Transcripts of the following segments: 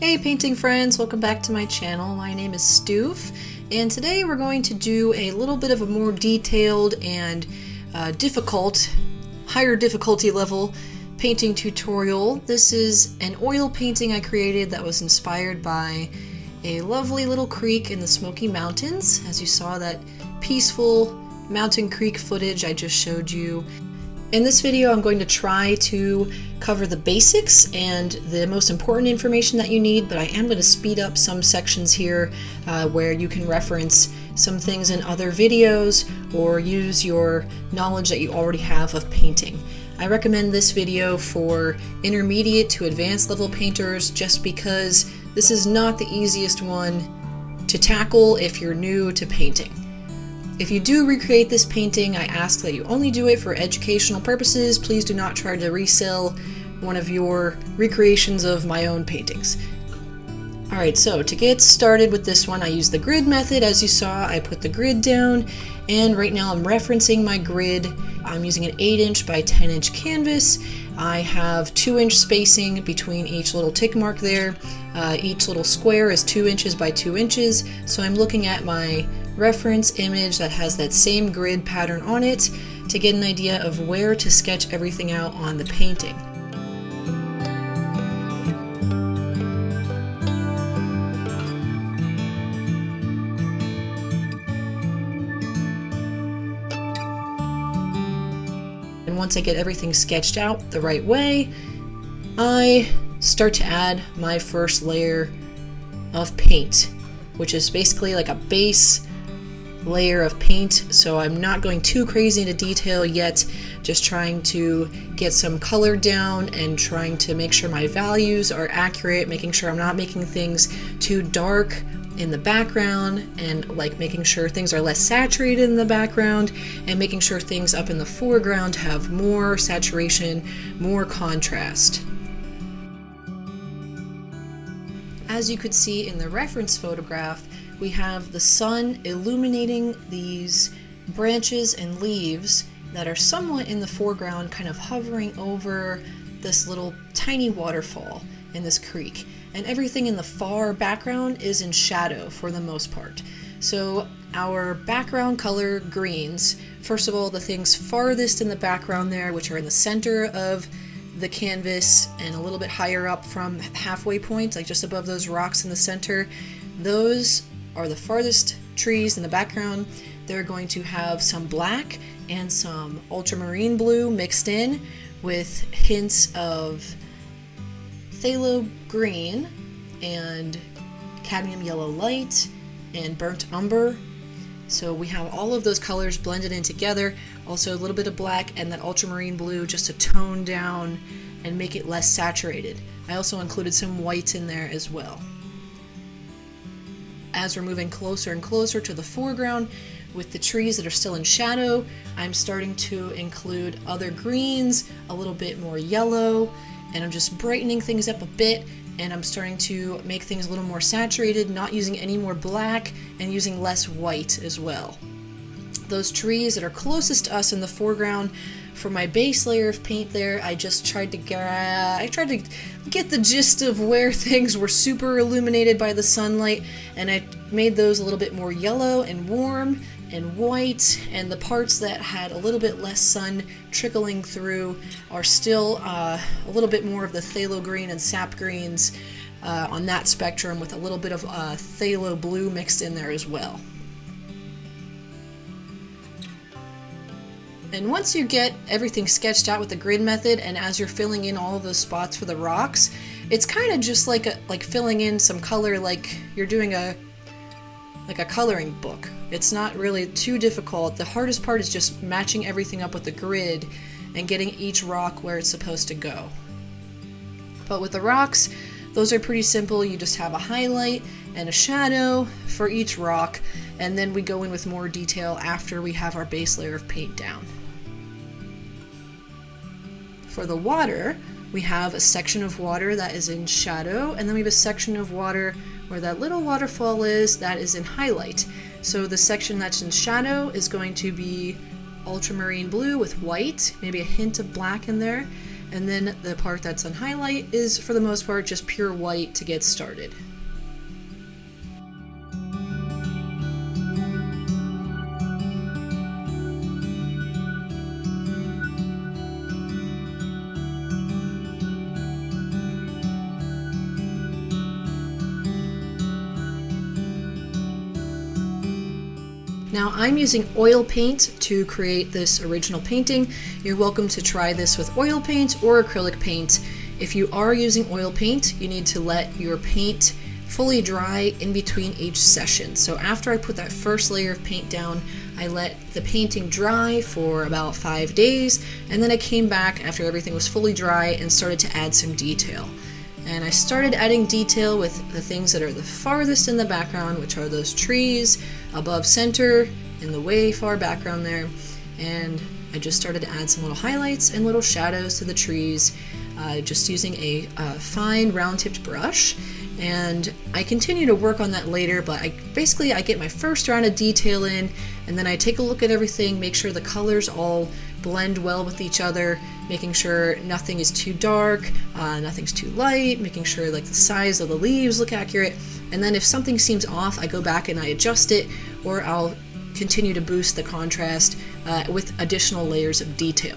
Hey painting friends, welcome back to my channel. My name is Stoof, and today we're going to do a little bit of a more detailed and higher difficulty level painting tutorial. This is an oil painting I created that was inspired by a lovely little creek in the Smoky Mountains. As you saw that peaceful mountain creek footage I just showed you. In this video, I'm going to try to cover the basics and the most important information that you need, but I am going to speed up some sections here where you can reference some things in other videos or use your knowledge that you already have of painting. I recommend this video for intermediate to advanced level painters just because this is not the easiest one to tackle if you're new to painting. If you do recreate this painting, I ask that you only do it for educational purposes. Please do not try to resell one of your recreations of my own paintings. Alright, so to get started with this one, I use the grid method. As you saw, I put the grid down, and right now I'm referencing my grid. I'm using an 8" by 10" canvas. I have 2" spacing between each little tick mark there. Each little square is 2" by 2", so I'm looking at my reference image that has that same grid pattern on it to get an idea of where to sketch everything out on the painting. And once I get everything sketched out the right way, I start to add my first layer of paint, which is basically like a base layer of paint. So I'm not going too crazy into detail yet, just trying to get some color down and trying to make sure my values are accurate, making sure I'm not making things too dark in the background, and like making sure things are less saturated in the background, and making sure things up in the foreground have more saturation, more contrast. As you could see in the reference photograph, we have the sun illuminating these branches and leaves that are somewhat in the foreground, kind of hovering over this little tiny waterfall in this creek. And everything in the far background is in shadow for the most part. So our background color greens, first of all, the things farthest in the background there, which are in the center of the canvas and a little bit higher up from halfway point, like just above those rocks in the center, those are the farthest trees in the background. They're going to have some black and some ultramarine blue mixed in with hints of phthalo green and cadmium yellow light and burnt umber. So we have all of those colors blended in together. Also a little bit of black and that ultramarine blue just to tone down and make it less saturated. I also included some white in there as well. As we're moving closer and closer to the foreground with the trees that are still in shadow, I'm starting to include other greens, a little bit more yellow, and I'm just brightening things up a bit, and I'm starting to make things a little more saturated, not using any more black and using less white as well. Those trees that are closest to us in the foreground, for my base layer of paint there, I just tried to get the gist of where things were super illuminated by the sunlight, and I made those a little bit more yellow and warm and white, and the parts that had a little bit less sun trickling through are still a little bit more of the phthalo green and sap greens on that spectrum, with a little bit of phthalo blue mixed in there as well. And once you get everything sketched out with the grid method, and as you're filling in all of those spots for the rocks, it's kind of just like filling in some color, like you're doing a coloring book. It's not really too difficult. The hardest part is just matching everything up with the grid and getting each rock where it's supposed to go. But with the rocks, those are pretty simple. You just have a highlight and a shadow for each rock, and then we go in with more detail after we have our base layer of paint down. For the water, we have a section of water that is in shadow, and then we have a section of water where that little waterfall is, that is in highlight. So the section that's in shadow is going to be ultramarine blue with white, maybe a hint of black in there, And then the part that's on highlight is, for the most part, just pure white to get started. Now I'm using oil paint to create this original painting. You're welcome to try this with oil paint or acrylic paint. If you are using oil paint, you need to let your paint fully dry in between each session. So after I put that first layer of paint down, I let the painting dry for about 5 days, and then I came back after everything was fully dry and started to add some detail. And I started adding detail with the things that are the farthest in the background, which are those trees above center in the way far background there. And I just started to add some little highlights and little shadows to the trees, just using a fine round-tipped brush. And I continue to work on that later, but I get my first round of detail in, and then I take a look at everything, make sure the colors all blend well with each other, making sure nothing is too dark, nothing's too light, making sure like the size of the leaves look accurate. And then if something seems off, I go back and I adjust it, or I'll continue to boost the contrast with additional layers of detail.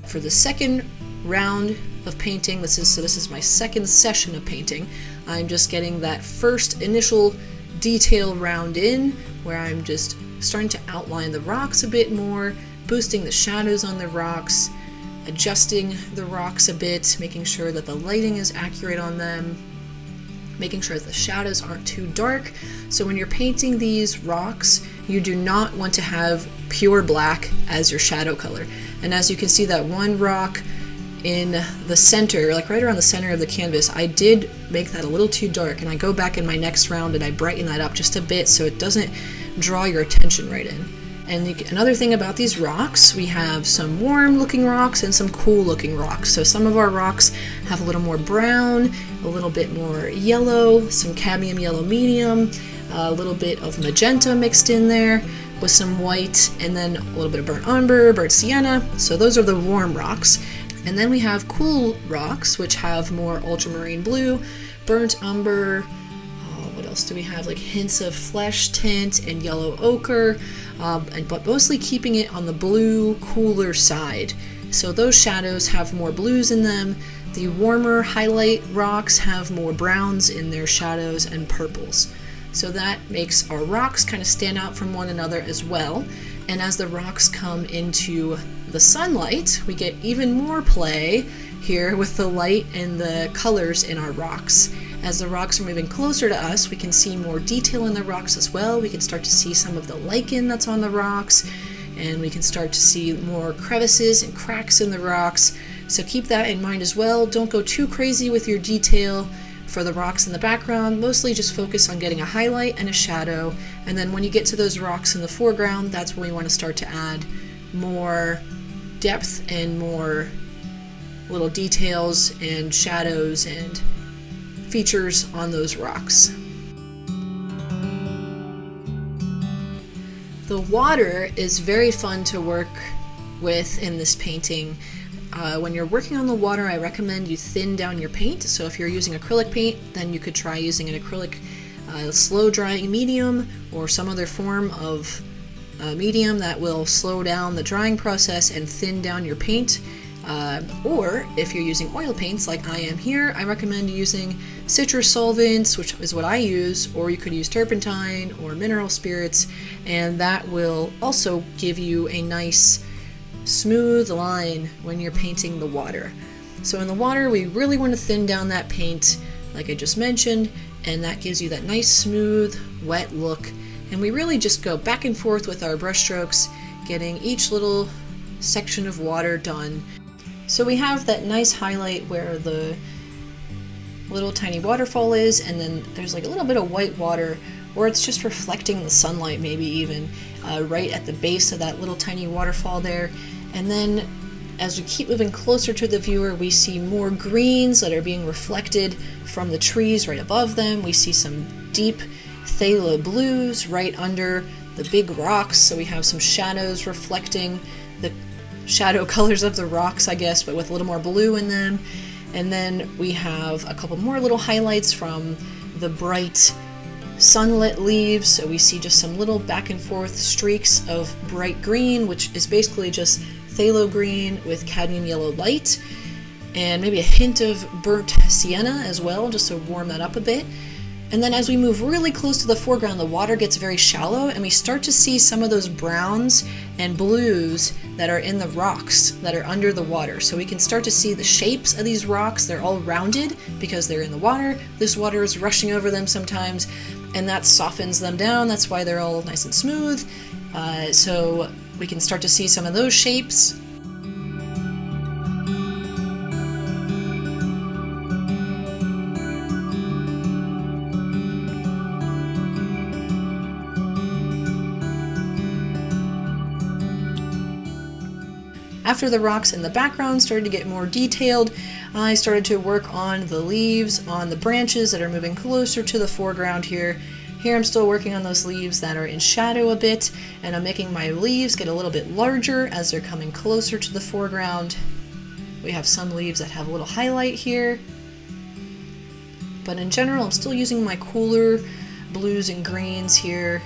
For the second round of painting, this is my second session of painting. I'm just getting that first initial detail round in, where I'm just starting to outline the rocks a bit more, boosting the shadows on the rocks, adjusting the rocks a bit, making sure that the lighting is accurate on them, making sure that the shadows aren't too dark. So when you're painting these rocks, you do not want to have pure black as your shadow color. And as you can see, that one rock in the center, like right around the center of the canvas, I did make that a little too dark, and I go back in my next round and I brighten that up just a bit so it doesn't draw your attention right in. And another thing about these rocks, we have some warm looking rocks and some cool looking rocks. So some of our rocks have a little more brown, a little bit more yellow, some cadmium yellow medium, a little bit of magenta mixed in there with some white, and then a little bit of burnt umber, burnt sienna. So those are the warm rocks. And then we have cool rocks, which have more ultramarine blue, burnt umber, what else do we have? Like hints of flesh tint and yellow ochre, but mostly keeping it on the blue, cooler side. So those shadows have more blues in them The warmer highlight rocks have more browns in their shadows and purples. So that makes our rocks kind of stand out from one another as well. And as the rocks come into the sunlight, we get even more play here with the light and the colors in our rocks. As the rocks are moving closer to us, we can see more detail in the rocks as well. We can start to see some of the lichen that's on the rocks, and we can start to see more crevices and cracks in the rocks. So keep that in mind as well. Don't go too crazy with your detail for the rocks in the background. Mostly just focus on getting a highlight and a shadow. And then when you get to those rocks in the foreground, that's when we want to start to add more depth and more little details and shadows and features on those rocks. The water is very fun to work with in this painting. When you're working on the water, I recommend you thin down your paint. So if you're using acrylic paint, then you could try using an acrylic slow drying medium or some other form of medium that will slow down the drying process and thin down your paint. Or if you're using oil paints like I am here, I recommend using citrus solvents, which is what I use, or you could use turpentine or mineral spirits, and that will also give you a nice smooth line when you're painting the water. So in the water, we really want to thin down that paint, like I just mentioned, and that gives you that nice smooth wet look. And we really just go back and forth with our brush strokes, getting each little section of water done. So we have that nice highlight where the little tiny waterfall is, and then there's like a little bit of white water where it's just reflecting the sunlight, maybe even right at the base of that little tiny waterfall there. And then as we keep moving closer to the viewer, we see more greens that are being reflected from the trees right above them. We see some deep phthalo blues right under the big rocks, so we have some shadows reflecting the shadow colors of the rocks, I guess, but with a little more blue in them. And then we have a couple more little highlights from the bright sunlit leaves, so we see just some little back and forth streaks of bright green, which is basically just phthalo green with cadmium yellow light, and maybe a hint of burnt sienna as well, just to warm that up a bit. And then as we move really close to the foreground, the water gets very shallow, and we start to see some of those browns and blues that are in the rocks that are under the water. So we can start to see the shapes of these rocks. They're all rounded because they're in the water. This water is rushing over them sometimes, and that softens them down. That's why they're all nice and smooth. So we can start to see some of those shapes. After the rocks in the background started to get more detailed, I started to work on the leaves, on the branches that are moving closer to the foreground here. Here I'm still working on those leaves that are in shadow a bit, and I'm making my leaves get a little bit larger as they're coming closer to the foreground. We have some leaves that have a little highlight here, but in general I'm still using my cooler blues and greens here,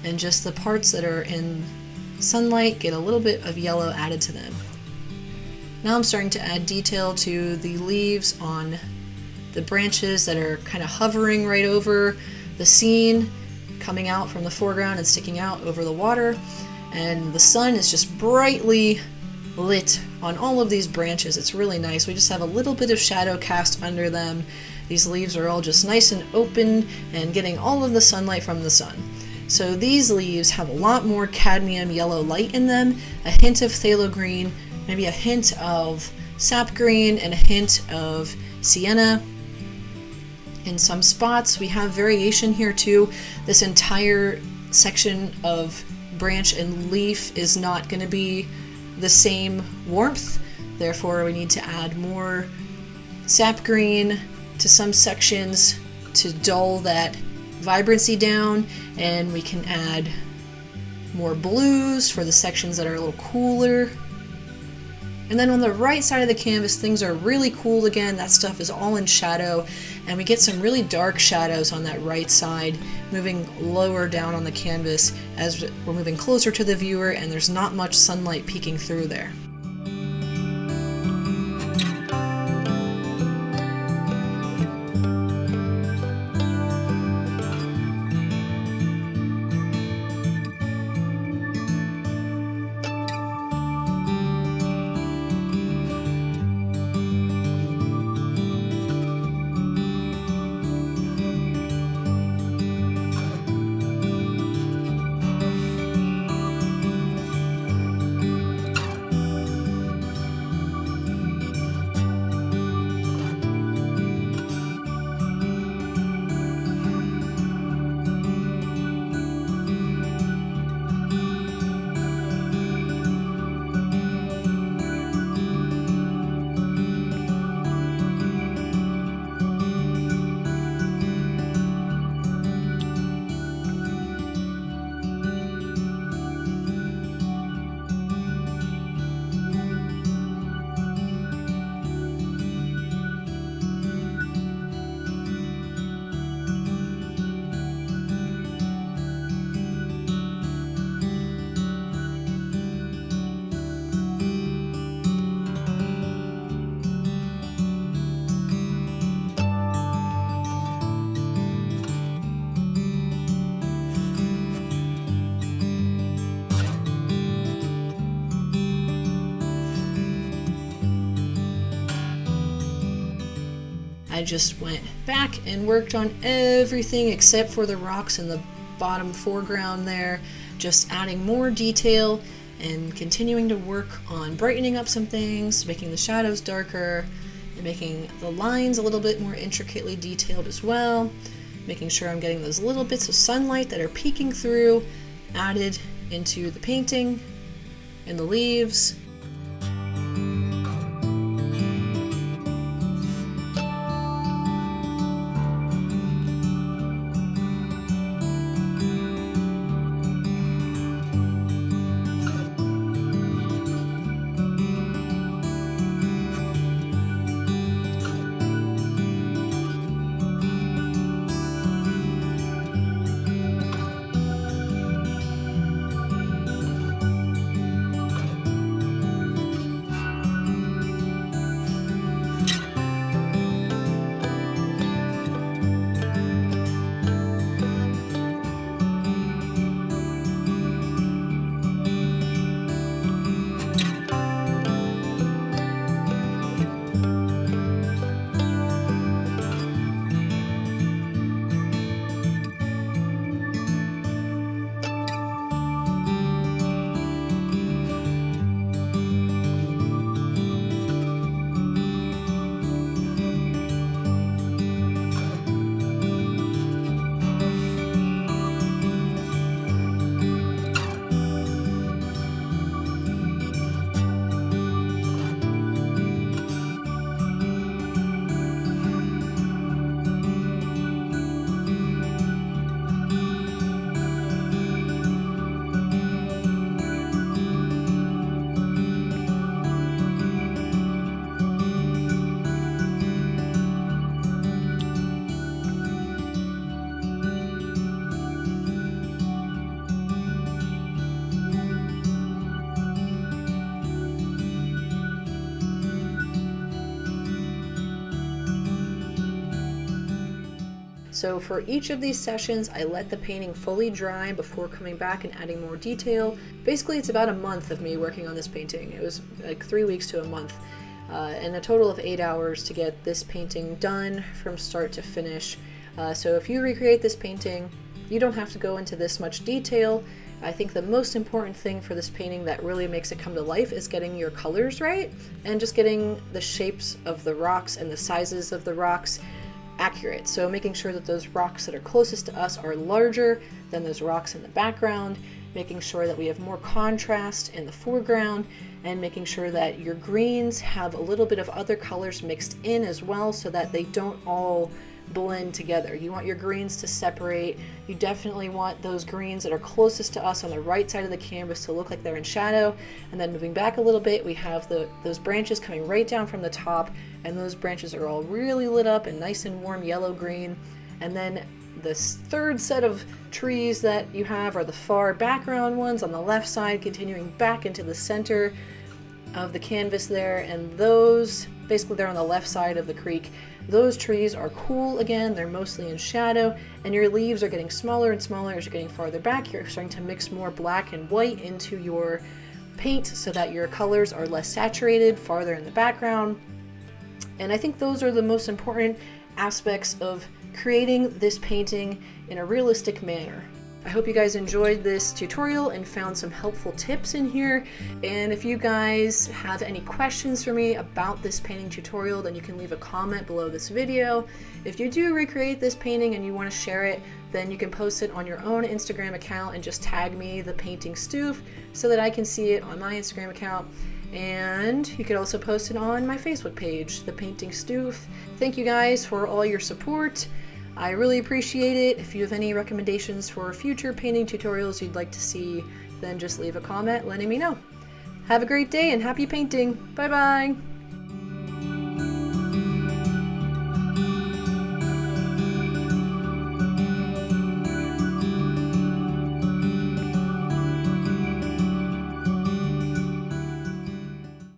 and just the parts that are in sunlight get a little bit of yellow added to them. Now I'm starting to add detail to the leaves on the branches that are kind of hovering right over the scene, coming out from the foreground and sticking out over the water. And the sun is just brightly lit on all of these branches. It's really nice. We just have a little bit of shadow cast under them. These leaves are all just nice and open and getting all of the sunlight from the sun. So these leaves have a lot more cadmium yellow light in them, a hint of phthalo green, maybe a hint of sap green, and a hint of sienna. In some spots we have variation here too. This entire section of branch and leaf is not going to be the same warmth, therefore we need to add more sap green to some sections to dull that vibrancy down, and we can add more blues for the sections that are a little cooler. And then on the right side of the canvas, things are really cool again. That stuff is all in shadow, and we get some really dark shadows on that right side, moving lower down on the canvas as we're moving closer to the viewer, and there's not much sunlight peeking through there. just went back and worked on everything except for the rocks in the bottom foreground there, just adding more detail and continuing to work on brightening up some things, making the shadows darker, and making the lines a little bit more intricately detailed as well, making sure I'm getting those little bits of sunlight that are peeking through added into the painting and the leaves. So for each of these sessions, I let the painting fully dry before coming back and adding more detail. Basically, it's about a month of me working on this painting. It was like 3 weeks to a month, and a total of 8 hours to get this painting done from start to finish. So if you recreate this painting, you don't have to go into this much detail. I think the most important thing for this painting that really makes it come to life is getting your colors right and just getting the shapes of the rocks and the sizes of the rocks accurate. So making sure that those rocks that are closest to us are larger than those rocks in the background, making sure that we have more contrast in the foreground, and making sure that your greens have a little bit of other colors mixed in as well so that they don't all blend together. You want your greens to separate. You definitely want those greens that are closest to us on the right side of the canvas to look like they're in shadow. And then moving back a little bit, we have those branches coming right down from the top, and those branches are all really lit up and nice and warm yellow-green. And then this third set of trees that you have are the far background ones on the left side, continuing back into the center of the canvas there, and those, basically they're on the left side of the creek. Those trees are cool again, they're mostly in shadow, and your leaves are getting smaller and smaller as you're getting farther back. You're starting to mix more black and white into your paint so that your colors are less saturated farther in the background. And I think those are the most important aspects of creating this painting in a realistic manner. I hope you guys enjoyed this tutorial and found some helpful tips in here. And if you guys have any questions for me about this painting tutorial, then you can leave a comment below this video. If you do recreate this painting and you want to share it, then you can post it on your own Instagram account and just tag me, the painting Stoof, so that I can see it on my Instagram account. And you could also post it on my Facebook page, the painting Stoof. Thank you guys for all your support. I really appreciate it. If you have any recommendations for future painting tutorials you'd like to see, then just leave a comment letting me know. Have a great day and happy painting. Bye bye.